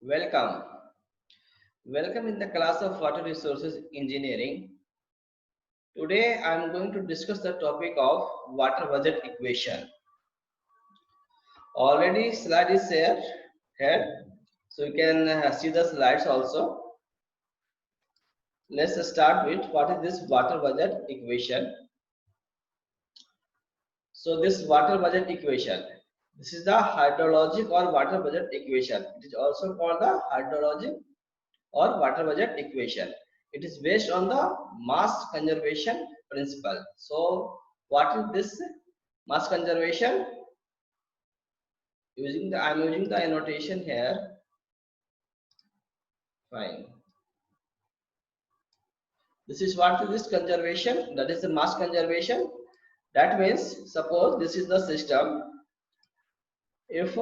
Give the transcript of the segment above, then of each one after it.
Welcome. Welcome in the class of Water Resources Engineering. Today I am going to discuss the topic of water budget equation. Already slide is shared here, so you can see the slides also. Let's start with what is this water budget equation. So this water budget equation, this is the hydrologic or water budget equation. It is also called the hydrologic or water budget equation. It is based on the mass conservation principle. So what is this mass conservation? I'm using the annotation here. Fine. This is what is this conservation, that is the mass conservation. That means suppose this is the system. If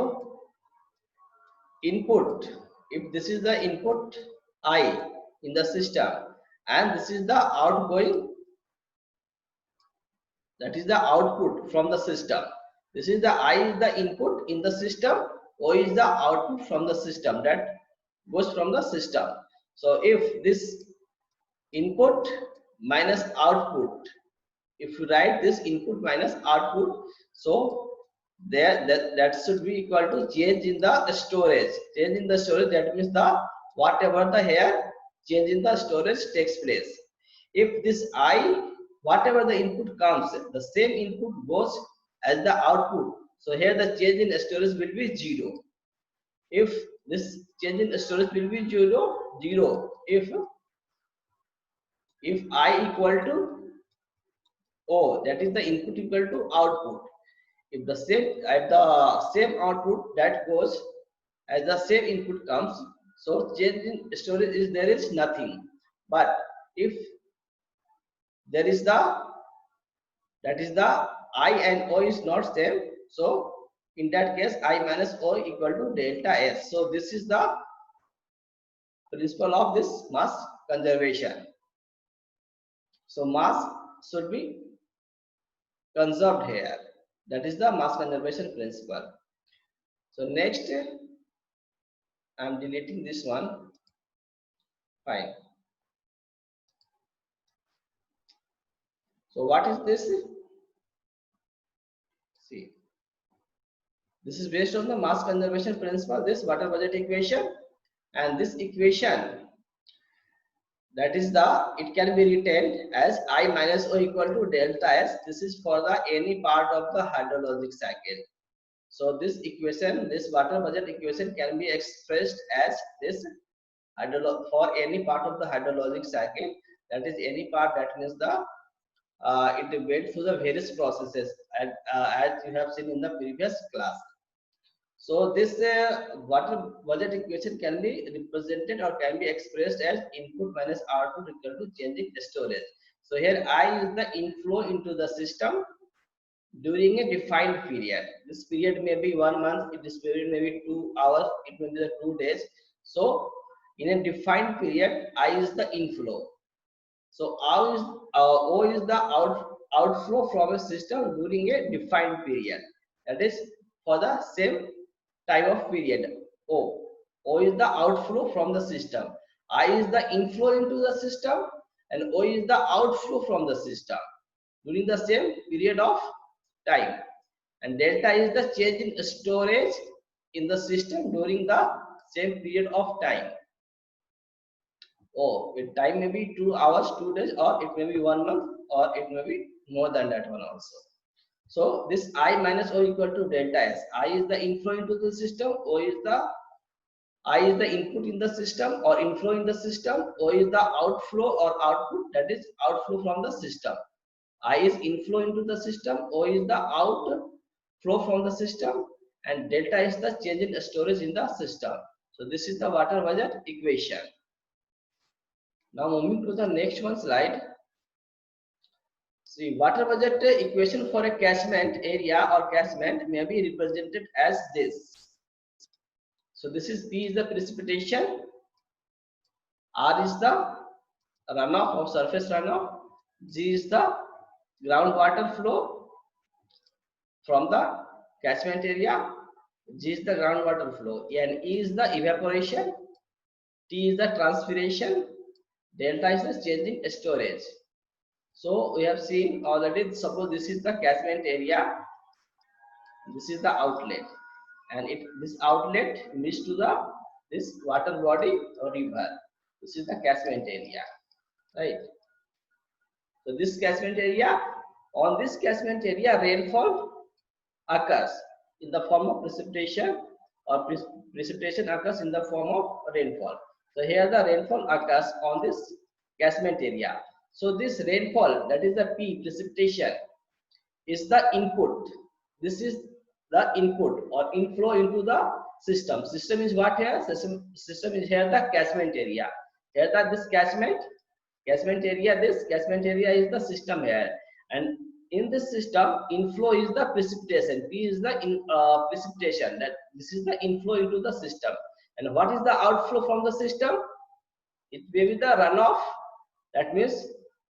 input, if this is the input I in the system and this is the outgoing, that is the output from the system. This is the I is the input in the system, O is the output from the system that goes from the system. So if this input minus output, if you write this input minus output, so there that should be equal to change in the storage. Change in the storage, that means the whatever the here change in the storage takes place. If this I, whatever the input comes, the same input goes as the output. So here the change in storage will be 0. If this change in storage will be 0, if I equal to O, that is the input equal to output. If the same output that goes as the same input comes, so change in storage is there is nothing. But if there is the, that is the I and O is not same, so in that case I minus O equal to delta S. So this is the principle of this mass conservation. So mass should be conserved here. That is the mass conservation principle. So next, I am deleting this one. Fine. So what is this? See, this is based on the mass conservation principle, this water budget equation, and this equation, that is the, it can be written as I minus O equal to delta S. This is for the any part of the hydrologic cycle. So this equation, this water budget equation can be expressed as this for any part of the hydrologic cycle. That is any part, that means the it went through the various processes as you have seen in the previous class. So this water budget equation can be represented or can be expressed as input minus output equal to change in storage. So here I is the inflow into the system during a defined period. This period may be 1 month, this period may be 2 hours, it may be the 2 days. So in a defined period, I is the inflow. So O is the outflow from a system during a defined period. That is for the same time of period. O is the outflow from the system. I is the inflow into the system, and O is the outflow from the system during the same period of time. And delta is the change in storage in the system during the same period of time. Time may be 2 hours, 2 days, or it may be 1 month, or it may be more than that one also. So this I minus O equal to delta S. I is the inflow into the system, I is the input in the system or inflow in the system, O is the outflow or output, that is outflow from the system. I is inflow into the system, O is the outflow from the system, and delta is the change in storage in the system. So this is the water budget equation. Now moving to the next one slide. See, water budget equation for a catchment area or catchment may be represented as this. So this is P is the precipitation, R is the runoff or surface runoff, G is the groundwater flow from the catchment area, G is the groundwater flow, and E is the evaporation, T is the transpiration, delta is the change in storage. So we have seen already, suppose this is the catchment area, this is the outlet, and this outlet meets to the this water body or river. This is the catchment area, right? So this catchment area, on this catchment area, rainfall occurs in the form of precipitation, or precipitation occurs in the form of rainfall. So here the rainfall occurs on this catchment area. So this rainfall, that is the P, precipitation, is the input. This is the input or inflow into the system. System is what here? System is here the catchment area. Here the this catchment area. This catchment area is the system here, and in this system, inflow is the precipitation. P is the precipitation. That this is the inflow into the system. And what is the outflow from the system? It may be the runoff. That means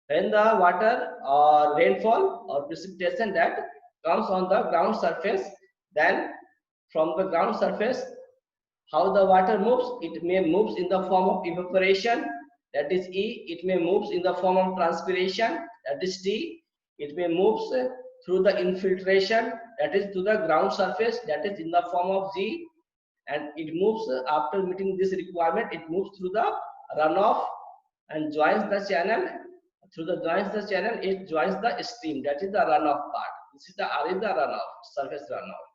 when the water or rainfall or precipitation that comes on the ground surface, then from the ground surface, how the water moves? It may moves in the form of evaporation, that is E. It may moves in the form of transpiration, that is T. It may moves through the infiltration, that is to the ground surface, that is in the form of G. And it moves after meeting this requirement, it moves through the runoff and joins the channel. Through the joins the channel, it joins the stream, that is the runoff part. This is the R is the runoff, surface runoff.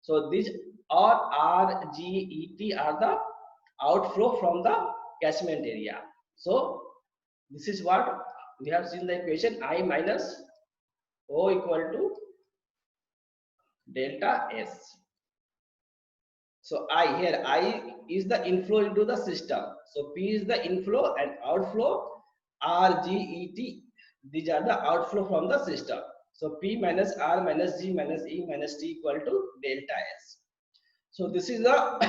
So these are R, G, E, T are the outflow from the catchment area. So this is what we have seen the equation, I minus O equal to delta S. So I here, I is the inflow into the system. So P is the inflow and outflow, R, G, E, T. These are the outflow from the system. So P minus R minus G minus E minus T equal to delta S. So this is the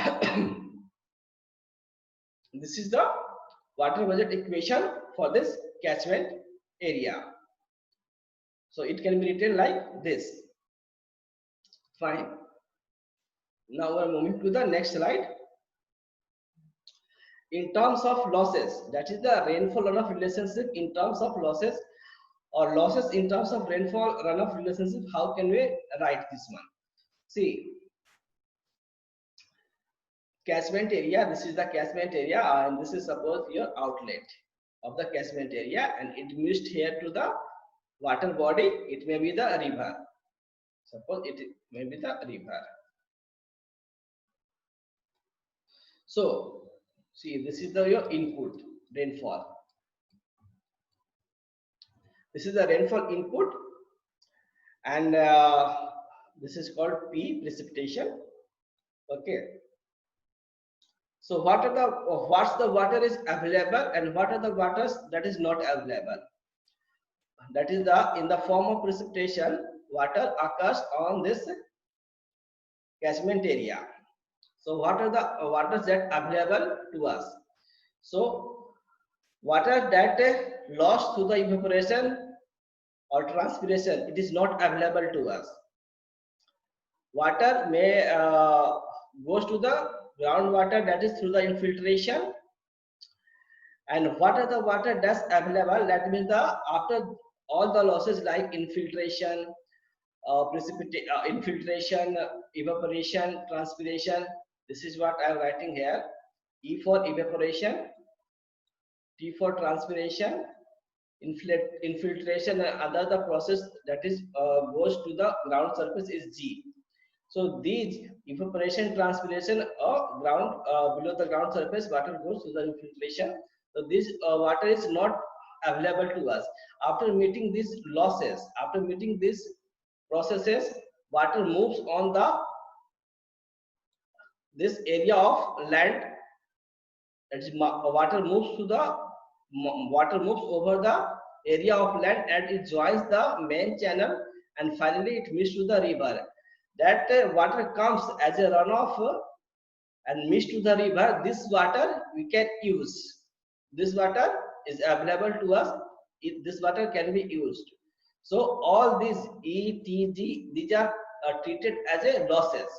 this is the water budget equation for this catchment area. So it can be written like this. Fine. Now we are moving to the next slide. In terms of losses, that is the rainfall runoff relationship in terms of losses, or losses in terms of rainfall runoff relationship. How can we write this one? See, catchment area, this is the catchment area, and this is suppose your outlet of the catchment area, and it meets here to the water body. It may be the river. Suppose it may be the river. So see, this is the your input rainfall. This is the rainfall input, and this is called P, precipitation. Okay. So what are the what's the water is available and what are the waters that is not available? That is the in the form of precipitation, water occurs on this catchment area. So what are the waters that available to us? So water that lost through the evaporation or transpiration, it is not available to us. Water may goes to the groundwater, that is through the infiltration. And what are the water that's available? That means the after all the losses like infiltration, infiltration, evaporation, transpiration. This is what I am writing here. E for evaporation, T for transpiration, infiltration, and other the process that is goes to the ground surface is G. So these evaporation, transpiration, ground below the ground surface, water goes to the infiltration. So this water is not available to us. After meeting these losses, after meeting these processes, water moves on the this area of land. That is, water moves to the water moves over the area of land and it joins the main channel, and finally it meets to the river. That water comes as a runoff and meets to the river. This water we can use. This water is available to us. This water can be used. So all these E, T, G, these are treated as a losses.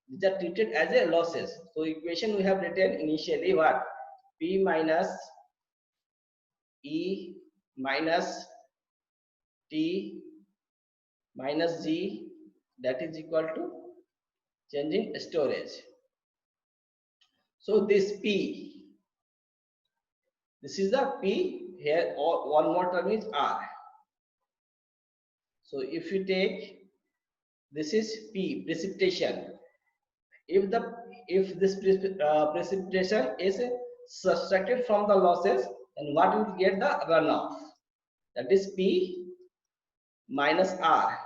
These are treated as a losses. So equation we have written initially what? P minus E minus T minus G, that is equal to change in storage. So this P, this is the P here, or one more term is R. So if you take, this is P, precipitation. If this precipitation is subtracted from the losses, then what will get the runoff? That is P minus R.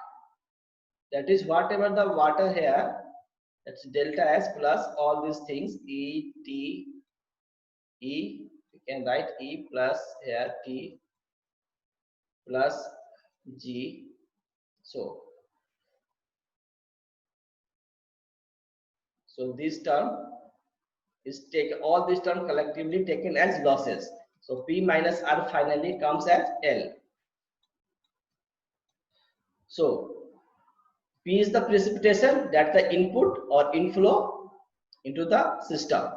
That is whatever the water here, that's delta S plus all these things, E, T, E, you can write E plus here T plus G. So this term is taken, all this term collectively taken as losses. So P minus R finally comes as L. So P is the precipitation, that's the input or inflow into the system,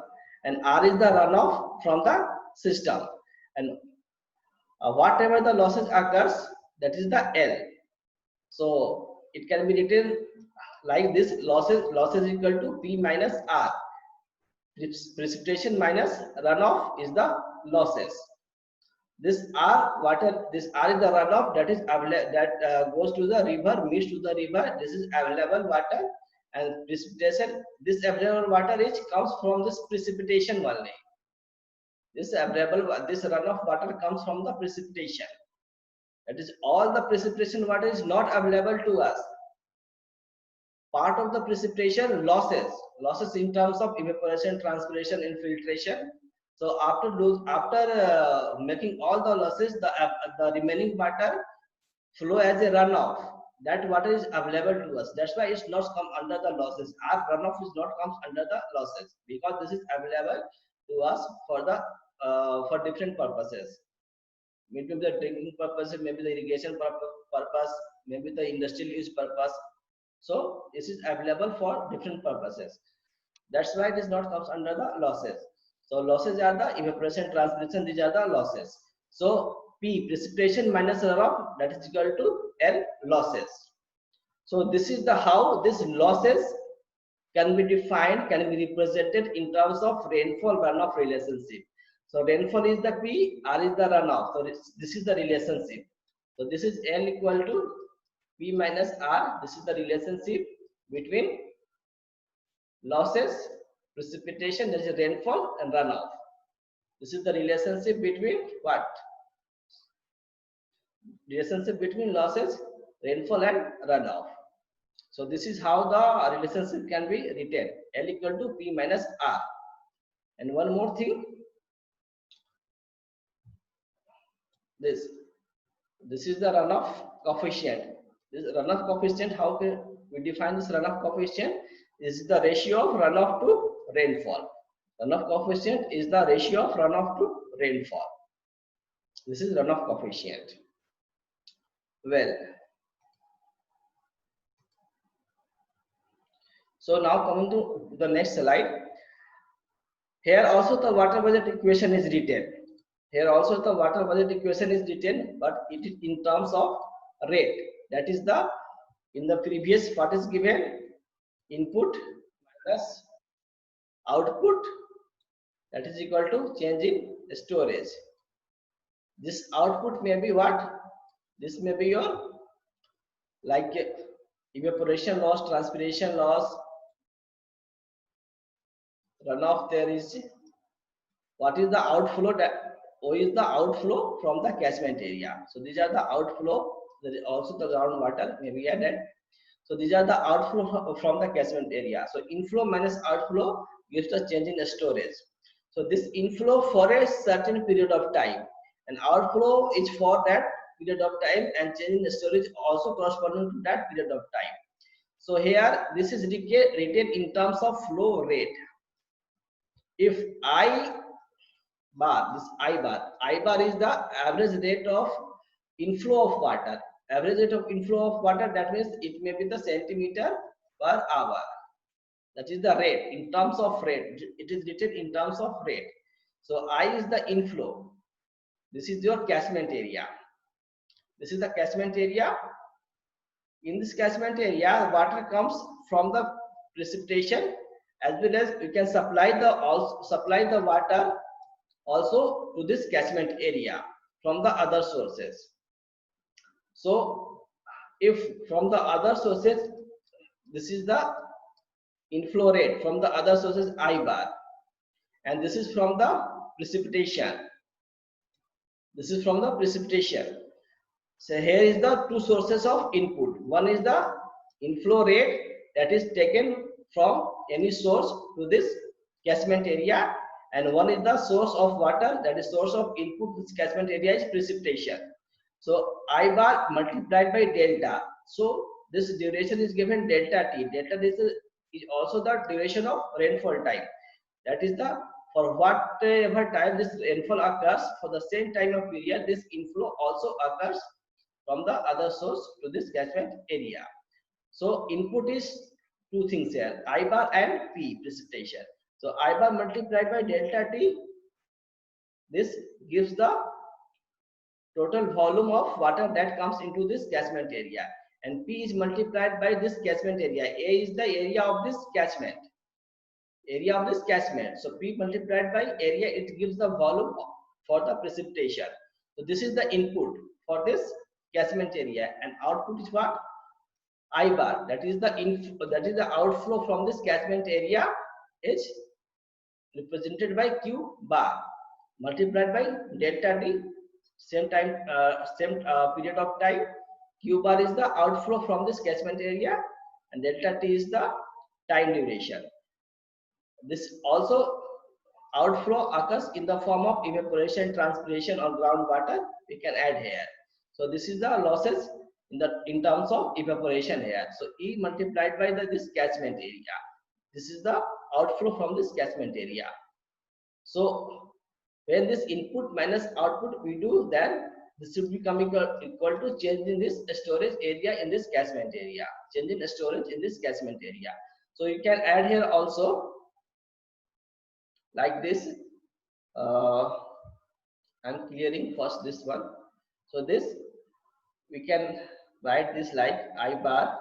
and R is the runoff from the system, and whatever the losses occurs, that is the L. So it can be written like this: losses equal to P minus R. Precipitation minus runoff is the losses. This R water, this R is the runoff that is goes to the river, meets to the river. This is available water, and precipitation. This available water comes from this precipitation only. This runoff water comes from the precipitation. That is, all the precipitation water is not available to us. Part of the precipitation losses in terms of evaporation, transpiration, infiltration. So after making all the losses, the remaining water flow as a runoff. That water is available to us. That's why it's not come under the losses. Our runoff is not comes under the losses, because this is available to us for the for different purposes. Maybe the drinking purpose, maybe the irrigation purpose, maybe the industrial use purpose. So this is available for different purposes. That's why it is not comes under the losses. So losses are the evaporation, transpiration, these are the losses. So P, precipitation minus runoff, that is equal to L, losses. So this is the how this losses can be defined, can be represented in terms of rainfall runoff relationship. So rainfall is the P, R is the runoff. So this is the relationship. So this is L equal to P minus R. This is the relationship between losses, precipitation, that is rainfall, and runoff. This is the relationship between what? Relationship between losses, rainfall, and runoff. So this is how the relationship can be written. L equal to P minus R. And one more thing, this is the runoff coefficient. This runoff coefficient, how can we define this runoff coefficient? This is the ratio of runoff to rainfall. Runoff coefficient is the ratio of runoff to rainfall. This is runoff coefficient. Well, so now coming to the next slide. Here also the water budget equation is written. Here also the water budget equation is written, but it is in terms of rate. That is the, in the previous what is given, input minus output, that is equal to change in storage. This output may be what? This may be your like evaporation loss, transpiration loss, runoff. There is what is the outflow, that O is the outflow from the catchment area. So these are the outflow. There is also the groundwater may be added. So these are the outflow from the catchment area. So inflow minus outflow gives the change in storage. So this inflow for a certain period of time, and outflow is for that period of time, and change in storage also corresponding to that period of time. So here this is written in terms of flow rate. If I bar, this I bar is the average rate of inflow of water. Average rate of inflow of water, that means it may be the centimeter per hour. That is the rate. In terms of rate, it is written in terms of rate. So I is the inflow. This is your catchment area. This is the catchment area. In this catchment area, water comes from the precipitation, as well as you can supply the water also to this catchment area from the other sources. So if from the other sources, this is the inflow rate from the other sources I bar, and this is from the precipitation. This is from the precipitation. So here is the two sources of input. One is the inflow rate that is taken from any source to this catchment area, and one is the source of water, that is source of input to this catchment area is precipitation. So I bar multiplied by delta. So this duration is given delta t. Delta is also the duration of rainfall time. That is the for whatever time this rainfall occurs, for the same time of period, this inflow also occurs from the other source to this catchment area. So input is two things here, I bar and P, precipitation. So I bar multiplied by delta T, this gives the total volume of water that comes into this catchment area, and P is multiplied by this catchment area. A is the area of this catchment. Area of this catchment. So P multiplied by area, it gives the volume for the precipitation. So this is the input for this catchment area, and output is what? I bar. That is the outflow from this catchment area is represented by Q bar multiplied by delta T. Same time, same period of time. Q bar is the outflow from this catchment area, and delta T is the time duration. This also outflow occurs in the form of evaporation, transpiration, or groundwater. We can add here. So this is the losses in terms of evaporation here. So E multiplied by this catchment area. This is the outflow from this catchment area. So when this input minus output we do, then this should become equal to change in this storage area in this catchment area. Change in storage in this catchment area. So you can add here also like this. I'm clearing first this one. So this we can write this like I bar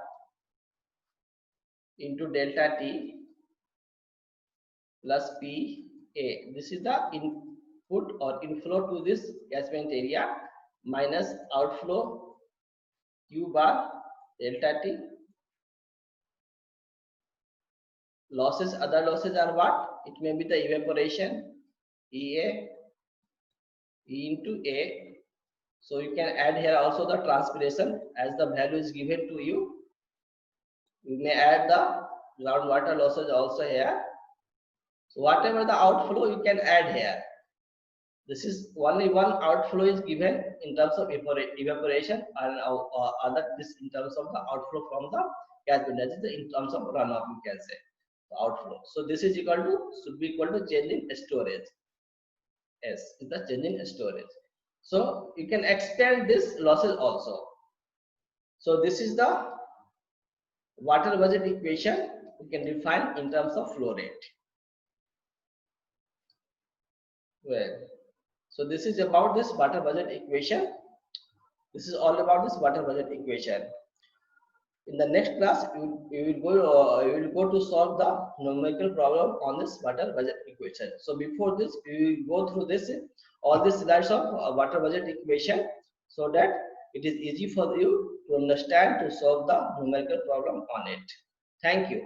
into delta T plus P A. This is the input or inflow to this catchment area minus outflow Q bar delta T. Losses, other losses are what? It may be the evaporation, EA, E into A. So you can add here also the transpiration as the value is given to you. You may add the groundwater losses also here. So whatever the outflow you can add here. This is only one outflow is given in terms of evaporation, and other this in terms of the outflow from the catchment. That is in terms of runoff, you can say the outflow. So this is equal to should be equal to change in storage. S is the change in storage. So you can extend this losses also. So this is the water budget equation we can define in terms of flow rate. Well, so this is about this water budget equation. This is all about this water budget equation. In the next class, we will go to solve the numerical problem on this water budget equation. So before this, we will go through this all these slides of water budget equation, so that it is easy for you to understand to solve the numerical problem on it. Thank you.